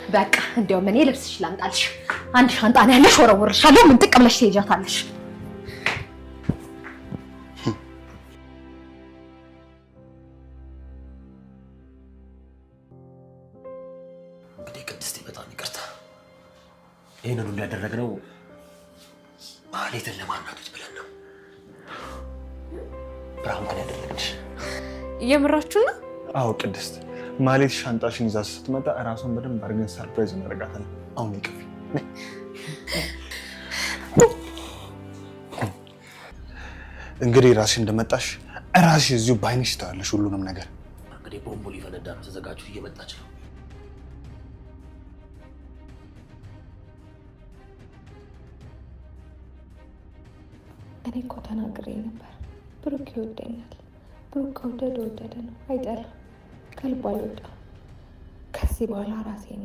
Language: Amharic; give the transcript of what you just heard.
በቃ እንደው ምን ልብስሽ ላምጣልሽ? አንድ ሻንጣ ነው ያለሽ፣ ወረውርሻለሁ። ምን ጥቅ ብለሽ ትሄጃታለሽ? እንግዲህ ቅድስት በጣም ይቅርታ። ይህንን ሁሉ ያደረግነው ማህሌትን ለማናደድ ብለን ነው። ፕራንክ ነው ያደረግንሽ። የምራችሁ ነው? አዎ ቅድስት፣ ማህሌት ሻንጣሽን ይዛ ስትመጣ እራሷን በደንብ አድርገን ሰርፕራይዝ እናደርጋታለን። አሁን ይቅፍ። እንግዲህ ራስሽ እንደመጣሽ ራስሽ እዚሁ ባይንሽ ታያለሽ ሁሉንም ነገር። እንግዲህ ቦምቡ ሊፈነዳ ነው፣ ተዘጋጁ። እየመጣች ነው። እኔ እኮ ተናግሬ ነበር። ብሩክ ይወደኛል። ብሩክ ከወደደ ወደደ ነው፣ አይጠላም። ከልቡ አልወጣም። ከዚህ በኋላ ራሴን